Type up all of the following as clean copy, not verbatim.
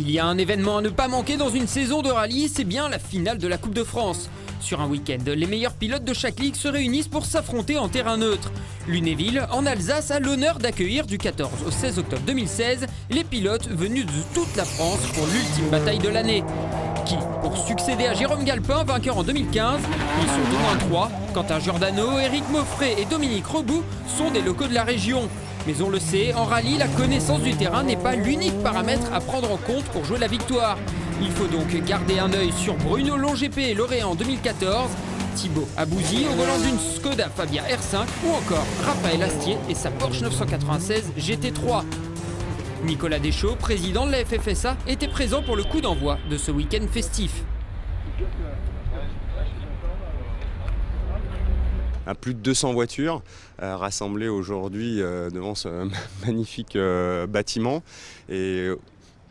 S'il y a un événement à ne pas manquer dans une saison de rallye, c'est bien la finale de la Coupe de France. Sur un week-end, les meilleurs pilotes de chaque ligue se réunissent pour s'affronter en terrain neutre. Lunéville, en Alsace, a l'honneur d'accueillir du 14 au 16 octobre 2016 les pilotes venus de toute la France pour l'ultime bataille de l'année. Qui, pour succéder à Jérôme Galpin, vainqueur en 2015, ils sont au moins 3. Quentin Giordano, Éric Moffret et Dominique Rebout sont des locaux de la région. Mais on le sait, en rallye, la connaissance du terrain n'est pas l'unique paramètre à prendre en compte pour jouer la victoire. Il faut donc garder un œil sur Bruno Longépé, lauréat en 2014, Thibaut Abouzi au volant d'une Skoda Fabia R5 ou encore Raphaël Astier et sa Porsche 996 GT3. Nicolas Deschaux, président de la FFSA, était présent pour le coup d'envoi de ce week-end festif. À plus de 200 voitures rassemblées aujourd'hui devant ce magnifique bâtiment et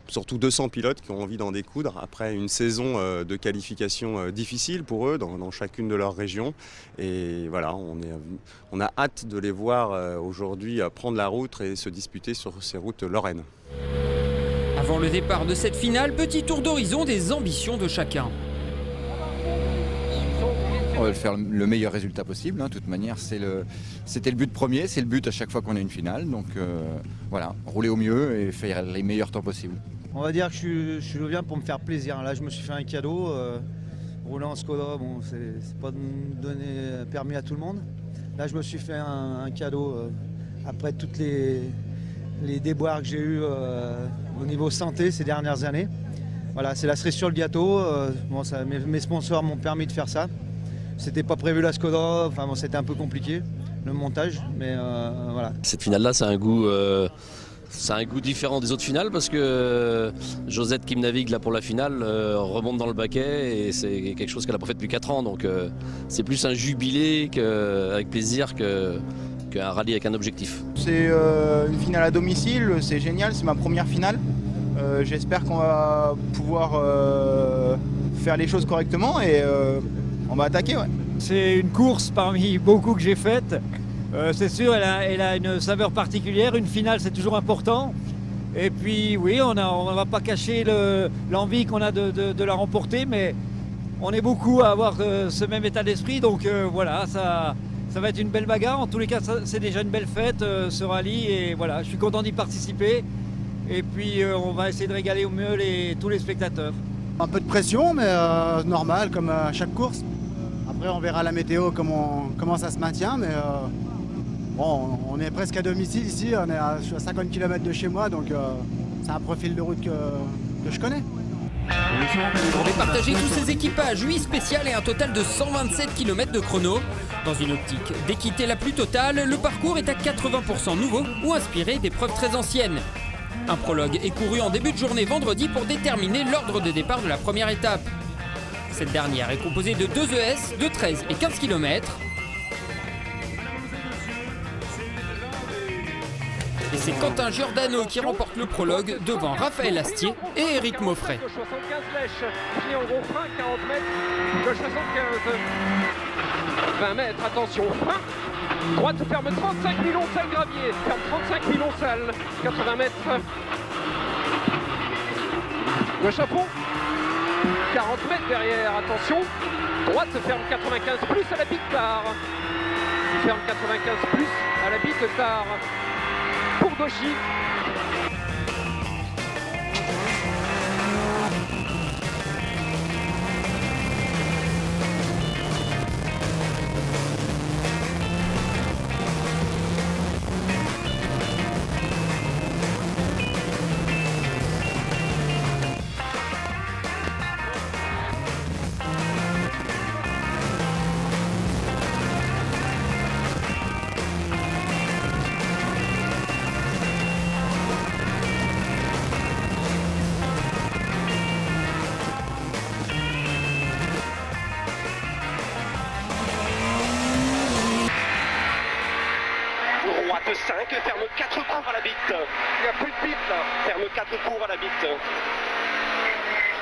surtout 200 pilotes qui ont envie d'en découdre après une saison de qualification difficile pour eux dans chacune de leurs régions. Et voilà, on a hâte de les voir aujourd'hui prendre la route et se disputer sur ces routes lorraines. Avant le départ de cette finale, petit tour d'horizon des ambitions de chacun. On va faire le meilleur résultat possible, de toute manière c'était le but premier, c'est le but à chaque fois qu'on a une finale, donc voilà, rouler au mieux et faire les meilleurs temps possibles. On va dire que je suis viens pour me faire plaisir, là je me suis fait un cadeau, rouler en Skoda, bon, c'est pas donné permis à tout le monde. Là je me suis fait un cadeau après toutes les déboires que j'ai eu au niveau santé ces dernières années. Voilà, c'est la cerise sur le gâteau, bon, mes sponsors m'ont permis de faire ça. C'était pas prévu la Skoda, enfin bon, c'était un peu compliqué le montage, mais voilà. Cette finale-là, c'est un goût différent des autres finales parce que Josette qui me navigue là pour la finale remonte dans le baquet et c'est quelque chose qu'elle n'a pas fait depuis 4 ans, donc c'est plus un jubilé avec plaisir qu'un rallye avec un objectif. C'est une finale à domicile, c'est génial, c'est ma première finale. J'espère qu'on va pouvoir faire les choses correctement et on va attaquer, ouais. C'est une course parmi beaucoup que j'ai faites. C'est sûr, elle a une saveur particulière. Une finale, c'est toujours important. Et puis, oui, on ne va pas cacher l'envie qu'on a de la remporter, mais on est beaucoup à avoir ce même état d'esprit. Donc voilà, ça va être une belle bagarre. En tous les cas, c'est déjà une belle fête, ce rallye. Et voilà, je suis content d'y participer. Et puis, on va essayer de régaler au mieux tous les spectateurs. Un peu de pression, mais normal, comme à chaque course. Après, on verra la météo, comment ça se maintient, mais bon, on est presque à domicile ici, je suis à 50 km de chez moi, donc c'est un profil de route que je connais. Pour départager tous ces équipages, 8 spéciales et un total de 127 km de chrono. Dans une optique d'équité la plus totale, le parcours est à 80% nouveau ou inspiré d'épreuves très anciennes. Un prologue est couru en début de journée vendredi pour déterminer l'ordre de départ de la première étape. Cette dernière est composée de 2 ES de 13 et 15 km. Et c'est Quentin Giordano qui remporte le prologue devant Raphaël Astier et Éric Moffret. 75 lèches, pied en gros frein, 40 mètres, gauche 75. 20 mètres, attention, frein. Droite ferme 35 000 salles gravier, ferme 35 000 salles, 80 mètres. Gauche à fond. 40 mètres derrière, attention. Droite ferme 95 plus à la bite tard. Ferme 95 plus à la bite tard. Pour Gauchy. Droite 5, ferme 4 cours à la bite. Il n'y a plus de bite là. Ferme 4 cours à la bite.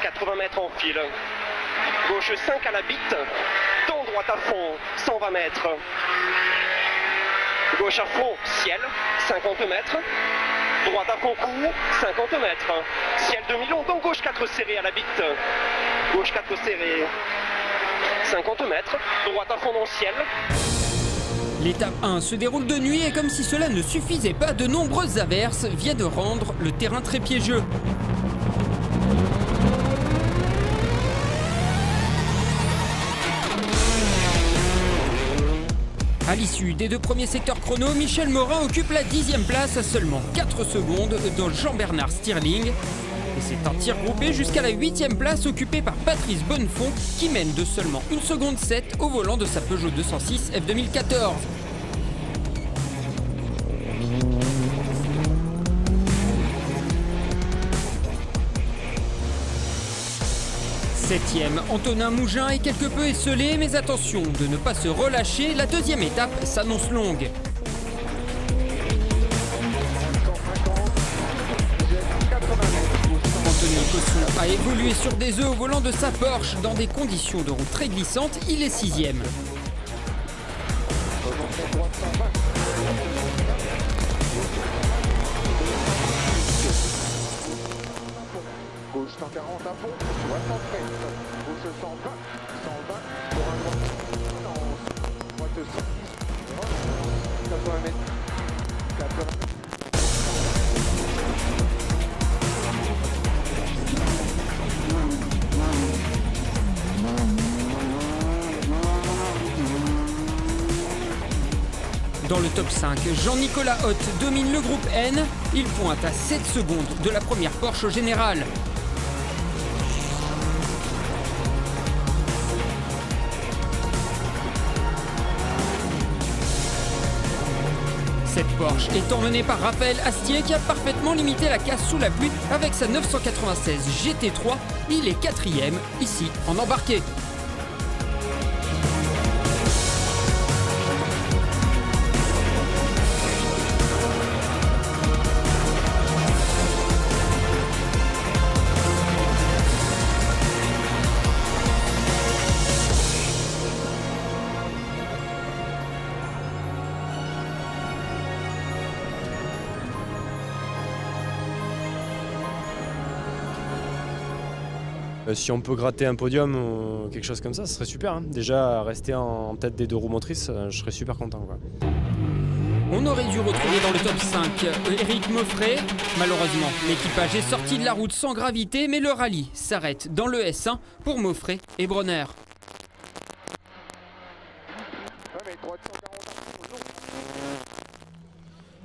80 mètres en file. Gauche 5 à la bite. Dans droite à fond, 120 mètres. Gauche à fond, ciel, 50 mètres. Droite à fond court, 50 mètres. Ciel de Milon, donc gauche 4 serré à la bite. Gauche 4 serré. 50 mètres. Droite à fond dans le ciel. L'étape 1 se déroule de nuit et comme si cela ne suffisait pas, de nombreuses averses viennent de rendre le terrain très piégeux. À l'issue des 2 premiers secteurs chrono, Michel Morin occupe la 10e place à seulement 4 secondes de Jean-Bernard Stirling. Et c'est un tir groupé jusqu'à la 8e place occupée par Patrice Bonnefond qui mène de seulement 1 seconde 7 au volant de sa Peugeot 206 F 2014. Septième, Antonin Mougin est quelque peu esselé, mais attention de ne pas se relâcher, la 2e étape s'annonce longue. Anthony Cosson a évolué sur des œufs au volant de sa Porsche dans des conditions de route très glissantes, il est 6e. Gauche 140 à fond, 60 mètres. Gauche 120, 120, pour un droit, droite 110, 80 mètres, 80. Dans le top 5, Jean-Nicolas Hoth domine le groupe N. Il pointe à 7 secondes de la première Porsche au général. Cette Porsche est emmenée par Raphaël Astier qui a parfaitement limité la casse sous la pluie avec sa 996 GT3. Il est 4e ici en embarqué. Si on peut gratter un podium ou quelque chose comme ça, ce serait super. Hein. Déjà, rester en tête des 2 roues motrices, je serais super content, quoi. On aurait dû retrouver dans le top 5 Éric Mauffret. Malheureusement, l'équipage est sorti de la route sans gravité, mais le rallye s'arrête dans le S1 pour Mauffret et Bronner.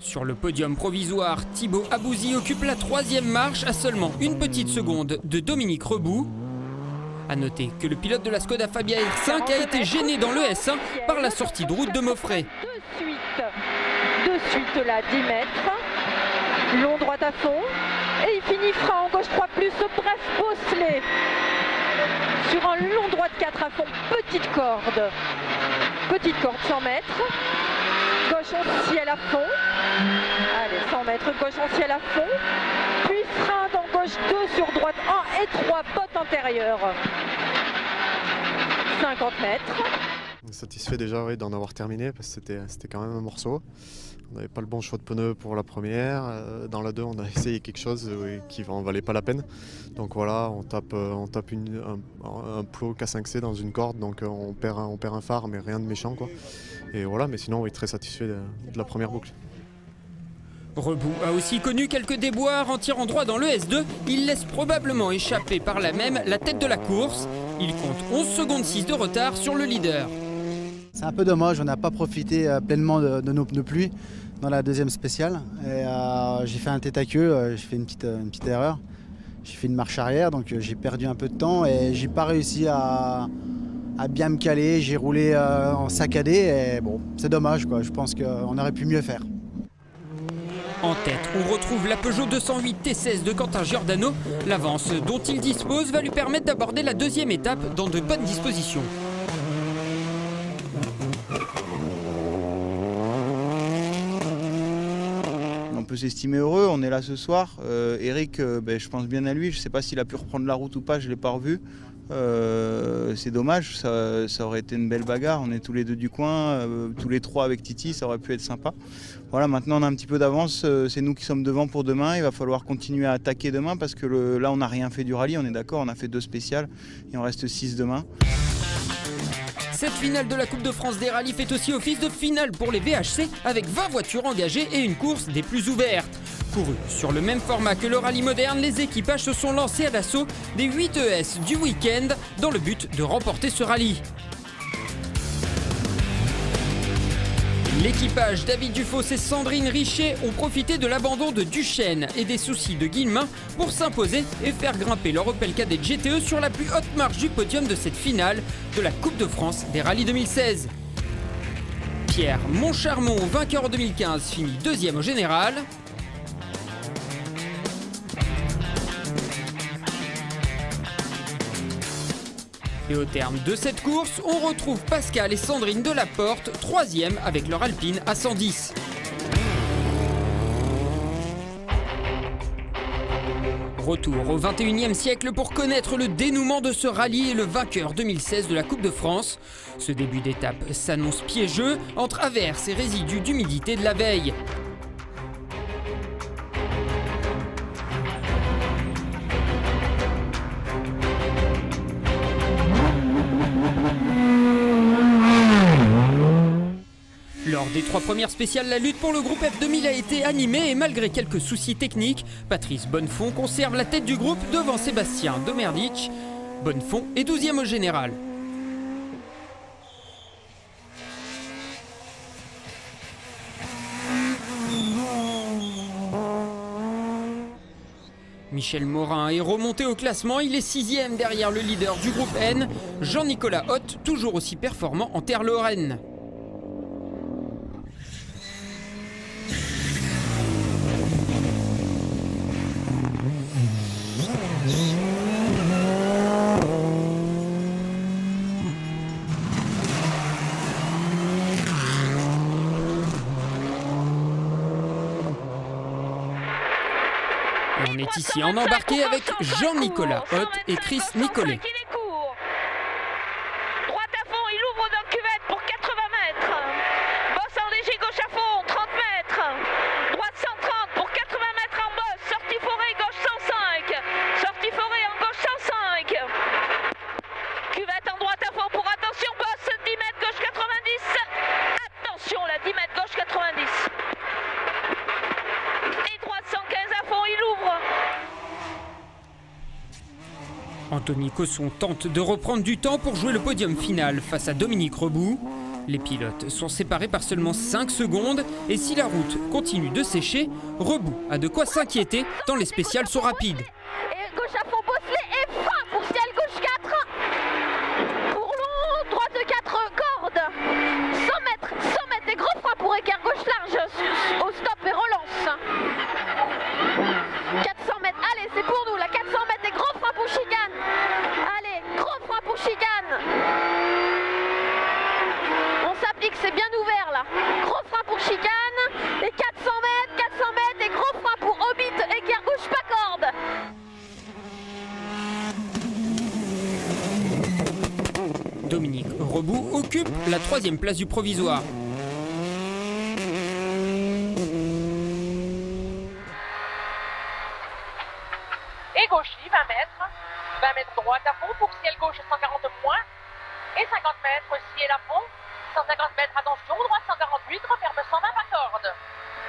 Sur le podium provisoire, Thibaut Abouzi occupe la 3e marche à seulement 1 petite seconde de Dominique Rebout. A noter que le pilote de la Skoda Fabia R5 a été gêné dans le S1 par la sortie de route de Mauffret. De suite là, 10 mètres, long droite à fond, et il finit frein en gauche 3+, bref, bosselé. Sur un long droite 4 à fond, petite corde 100 mètres. Gauche en ciel à fond. Allez, 100 mètres, gauche en ciel à fond. Puis frein dans gauche 2 sur droite 1 et 3, botte antérieure. 50 mètres. Satisfait déjà oui, d'en avoir terminé parce que c'était quand même un morceau. On n'avait pas le bon choix de pneus pour la première. Dans la 2, on a essayé quelque chose qui en valait pas la peine. Donc voilà, on tape un plot K5C dans une corde, donc on perd un phare, mais rien de méchant, quoi. Et voilà, mais sinon, oui, très satisfait de la première boucle. Rebout a aussi connu quelques déboires en tirant droit dans le S2. Il laisse probablement échapper par là même la tête de la course. Il compte 11 secondes 6 de retard sur le leader. C'est un peu dommage, on n'a pas profité pleinement de nos pneus pluie dans la 2e spéciale. J'ai fait un tête à queue, j'ai fait une petite erreur. J'ai fait une marche arrière, donc j'ai perdu un peu de temps et j'ai pas réussi à bien me caler. J'ai roulé en saccadé et bon, c'est dommage, quoi. Je pense qu'on aurait pu mieux faire. En tête, on retrouve la Peugeot 208 T16 de Quentin Giordano. L'avance dont il dispose va lui permettre d'aborder la 2e étape dans de bonnes dispositions. On peut s'estimer heureux, on est là ce soir. Eric, je pense bien à lui, je ne sais pas s'il a pu reprendre la route ou pas, je ne l'ai pas revu. c'est dommage, ça aurait été une belle bagarre. On est tous les deux du coin, tous les trois avec Titi, ça aurait pu être sympa. Voilà, maintenant on a un petit peu d'avance, c'est nous qui sommes devant pour demain. Il va falloir continuer à attaquer demain parce que là on n'a rien fait du rallye, on est d'accord, on a fait 2 spéciales et on reste 6 demain. Cette finale de la Coupe de France des rallyes fait aussi office de finale pour les VHC avec 20 voitures engagées et une course des plus ouvertes. Couru sur le même format que le rallye moderne, les équipages se sont lancés à l'assaut des 8 ES du week-end dans le but de remporter ce rallye. L'équipage David Dufos et Sandrine Richet ont profité de l'abandon de Duchesne et des soucis de Guillemin pour s'imposer et faire grimper leur Opel Kadett GTE sur la plus haute marche du podium de cette finale de la Coupe de France des rallyes 2016. Pierre Moncharmont, vainqueur en 2015, finit 2e au général. Et au terme de cette course, on retrouve Pascal et Sandrine Delaporte, 3e avec leur Alpine à 110. Retour au 21e siècle pour connaître le dénouement de ce rallye et le vainqueur 2016 de la Coupe de France. Ce début d'étape s'annonce piégeux entre averses et résidus d'humidité de la veille. Lors des 3 premières spéciales, la lutte pour le groupe F2000 a été animée et malgré quelques soucis techniques, Patrice Bonnefond conserve la tête du groupe devant Sébastien Domerdic. Bonnefond est 12e au général. Michel Morin est remonté au classement, il est 6e derrière le leader du groupe N, Jean-Nicolas Hoth, toujours aussi performant en terre lorraine. On est ici en embarqué avec Jean-Nicolas Hoth et Chris Nicolet. Droite à fond, il ouvre dans cuvette pour 80 mètres. Bosse en léger gauche à fond, 30 mètres. Droite 130 pour 80 mètres en bosse. Sortie forêt gauche 105. Sortie forêt en gauche 105. Cuvette en droite à fond pour attention, bosse 10 mètres gauche 90. Attention là, 10 mètres gauche 90. Et droite 115 à fond, il ouvre. Anthony Cosson tente de reprendre du temps pour jouer le podium final face à Dominique Rebout. Les pilotes sont séparés par seulement 5 secondes et si la route continue de sécher, Rebout a de quoi s'inquiéter tant les spéciales sont rapides. Et gauche à fond, bosselé et fin pour ciel gauche 4. Pour long, droite de 4 cordes. 100 mètres et gros frein pour écart gauche large. Au stop et relance. 400 mètres, allez c'est pour nous, la 400 mètres et gros frein pour chicane. Allez, gros frein pour chicane. On s'applique, c'est bien ouvert là. Gros frein pour chicane. Et 400 mètres et gros frein pour Hobbit, écart gauche pas corde. Dominique Rebout occupe la 3e place du provisoire. Et gauchy, 20 mètres. 20 mètres droite à fond pour ciel gauche 140 points. Et 50 mètres ciel à fond. 150 mètres, attention, droite 148, referme 120 pas corde.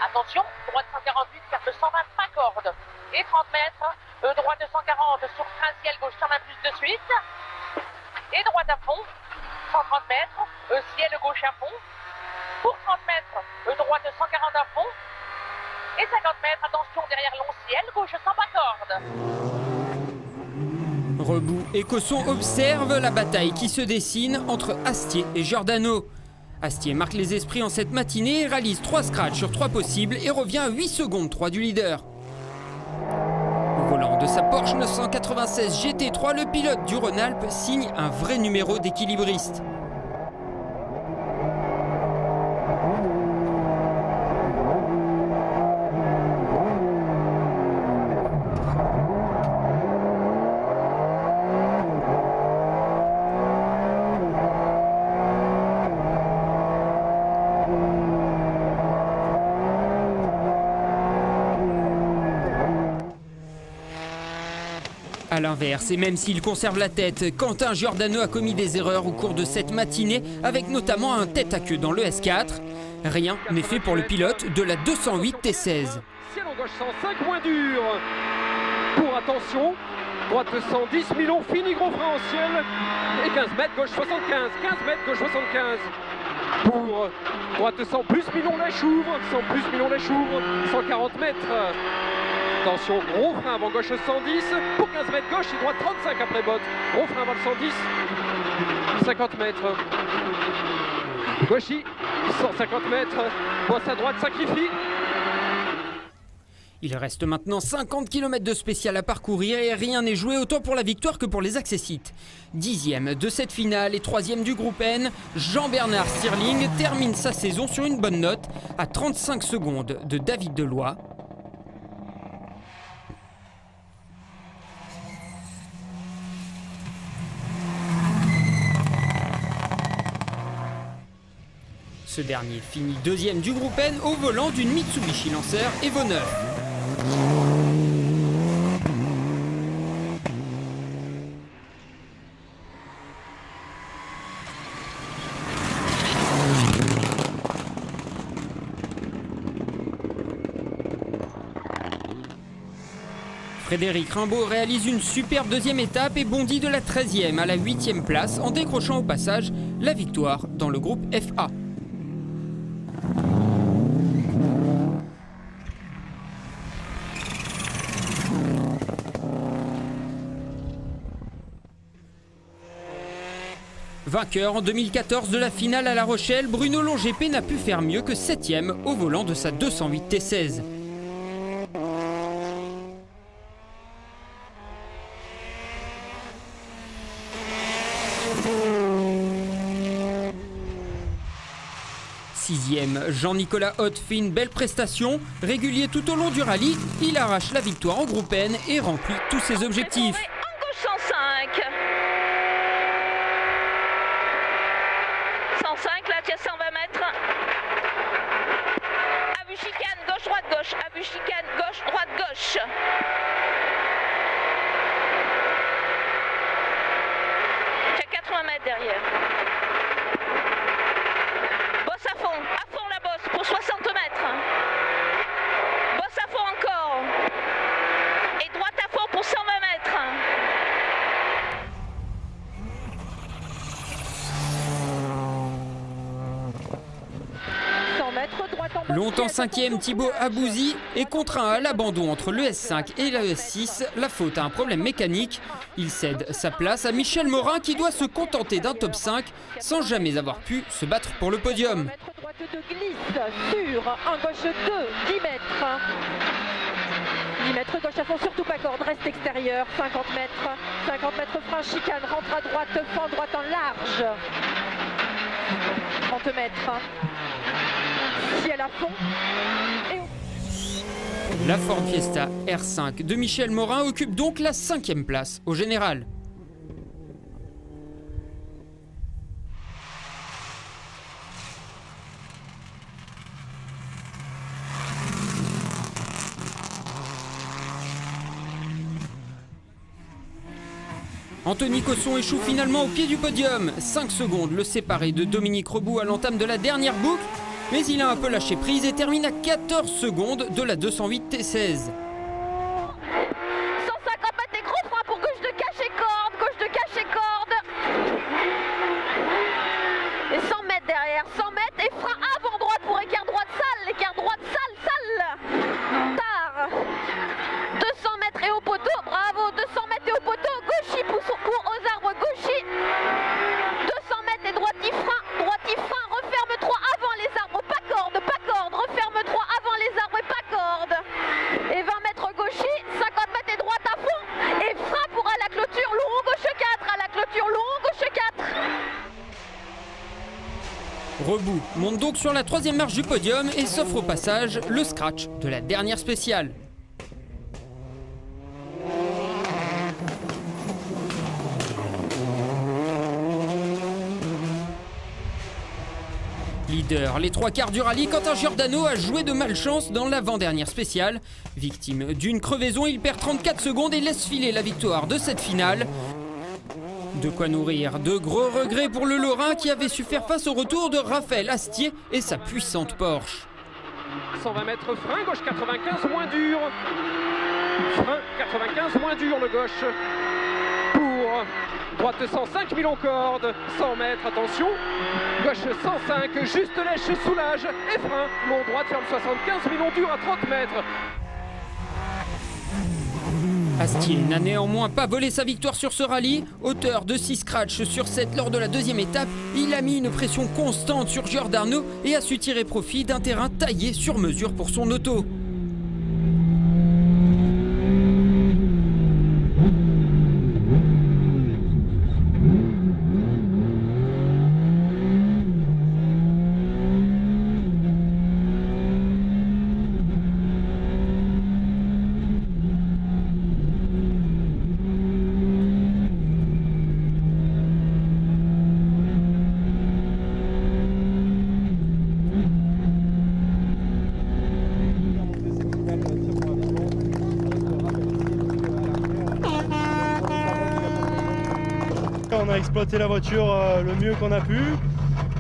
Attention, droite 148, ferme 120 pas corde. Et 30 mètres, droite 140 sur frein ciel gauche 120 plus de suite. Et droite à fond, 130 mètres, ciel gauche à fond. Pour 30 mètres, droite 140 à fond. Et 50 mètres, attention derrière long ciel, gauche sans pas corde. Rebout et Cosson observent la bataille qui se dessine entre Astier et Giordano. Astier marque les esprits en cette matinée, réalise 3 scratchs sur 3 possibles et revient à 8 secondes 3 du leader. Au volant de sa Porsche 996 GT3, le pilote du Rhône-Alpes signe un vrai numéro d'équilibriste. l'inverse, et même s'il conserve la tête, Quentin Giordano a commis des erreurs au cours de cette matinée, avec notamment un tête-à-queue dans le S4. Rien n'est fait pour le pilote de la 208 T16. Ciel en gauche 105, moins dur. Pour attention, droite 110, Milon fini, gros frein en ciel. Et 15 mètres, gauche 75, 15 mètres, gauche 75. Pour droite 100 plus, Milon la chouvre, 100 plus, Milon la chouvre, 140 mètres. Attention, gros frein avant gauche 110, pour 15 mètres gauche et droite 35 après botte. Gros frein avant le 110, 50 mètres. Gauchy, 150 mètres, bosse à droite, sacrifie. Il reste maintenant 50 km de spécial à parcourir et rien n'est joué autant pour la victoire que pour les accessites. 10e de cette finale et 3e du groupe N, Jean-Bernard Stirling termine sa saison sur une bonne note à 35 secondes de David Deloy. Ce dernier finit 2e du groupe N au volant d'une Mitsubishi Lancer Evo 9. Frédéric Rimbaud réalise une superbe deuxième étape et bondit de la 13e à la 8e place en décrochant au passage la victoire dans le groupe FA. Vainqueur en 2014 de la finale à La Rochelle, Bruno Longépé n'a pu faire mieux que 7e au volant de sa 208 T16. Sixième, Jean-Nicolas Hott fait une belle prestation. Régulier tout au long du rallye, il arrache la victoire en groupe N et remplit tous ses objectifs. En gauche 105. 105, là tu as 120 mètres. À vue chicane, gauche, droite, gauche. À vue chicane, gauche, droite, gauche. Tu as 80 mètres derrière. Bosse à fond la bosse pour 60 mètres. Bosse à fond encore. Et droite à fond pour 120 mètres. Longtemps 5e, Thibaut Abouzi est contraint à l'abandon entre le S5 et le S6, la faute à un problème mécanique. Il cède sa place à Michel Morin qui doit se contenter d'un top 5 sans jamais avoir pu se battre pour le podium. Droite de glisse sur un gauche 2, 10 mètres. 10 mètres gauche à fond, surtout pas corde, reste extérieur, 50 mètres. 50 mètres frein, chicane, rentre à droite, fend droite en large. 30 mètres. Ciel à fond. La Ford Fiesta R5 de Michel Morin occupe donc la 5e place au général. Anthony Cosson échoue finalement au pied du podium. 5 secondes le séparent de Dominique Rebout à l'entame de la dernière boucle, mais il a un peu lâché prise et termine à 14 secondes de la 208 T16. 150 mètres des gros freins pour gauche de cache et corde, gauche de cache et corde. Et 100 mètres derrière, 100 mètres et frein avant droite pour écart droite sale, écart droite sale. Tard. 200 mètres et au poteau, bravo, 200 mètres et au poteau, gauchy pour aux arbres, gauchy. 200 mètres et droiti frein, referme 3 avant les arbres, pas corde, referme 3 avant les arbres et pas corde. Et 20 mètres gauchy, 50 mètres et droite à fond, et frein pour à la clôture long, gauche 4, à la clôture long, gauche 4. Rebout monte donc sur la 3e marche du podium et s'offre au passage le scratch de la dernière spéciale. Leader, les 3/4 du rallye, Quentin Giordano a joué de malchance dans l'avant-dernière spéciale. Victime d'une crevaison, il perd 34 secondes et laisse filer la victoire de cette finale. De quoi nourrir de gros regrets pour le Lorrain qui avait su faire face au retour de Raphaël Astier et sa puissante Porsche. 120 mètres, frein, gauche 95, moins dur. Frein 95, moins dur, le gauche. Pour droite 105, Milon corde. 100 mètres, attention. Gauche 105, juste lèche, soulage. Et frein, long droite, ferme 75, Milon dur à 30 mètres. Astier n'a néanmoins pas volé sa victoire sur ce rallye. Auteur de 6 scratchs sur 7 lors de la deuxième étape, il a mis une pression constante sur Giordano et a su tirer profit d'un terrain taillé sur mesure pour son auto. On a exploité la voiture le mieux qu'on a pu.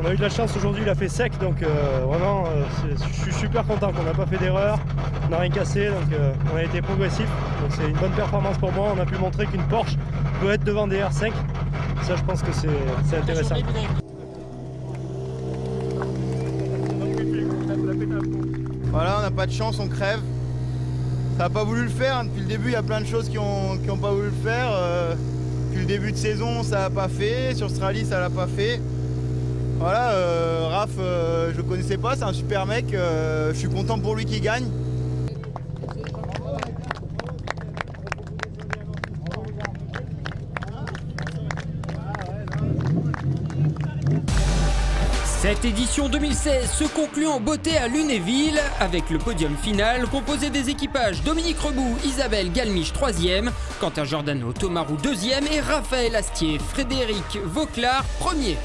On a eu de la chance aujourd'hui, il a fait sec, donc vraiment je suis super content qu'on n'a pas fait d'erreur, on n'a rien cassé, donc on a été progressif. Donc c'est une bonne performance pour moi, on a pu montrer qu'une Porsche peut être devant des R5. Ça je pense que c'est intéressant. Voilà, on n'a pas de chance, on crève. Ça n'a pas voulu le faire, depuis le début il y a plein de choses qui ont pas voulu le faire. Depuis le début de saison ça l'a pas fait, sur ce rallye ça l'a pas fait. Voilà, Raph je connaissais pas, c'est un super mec, je suis content pour lui qu'il gagne. Cette édition 2016 se conclut en beauté à Lunéville avec le podium final composé des équipages Dominique Reboux, Isabelle Galmiche 3e, Quentin Giordano, Thomas Roux 2e et Raphaël Astier, Frédéric Vauclard 1er.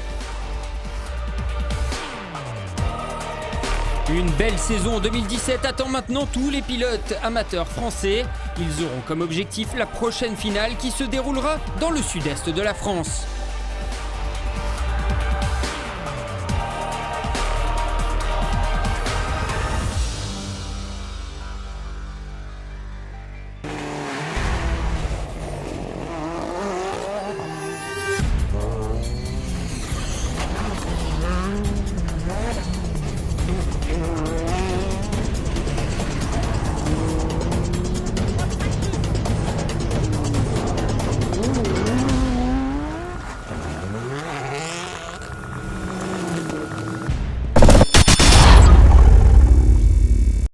Une belle saison 2017 attend maintenant tous les pilotes amateurs français. Ils auront comme objectif la prochaine finale qui se déroulera dans le sud-est de la France.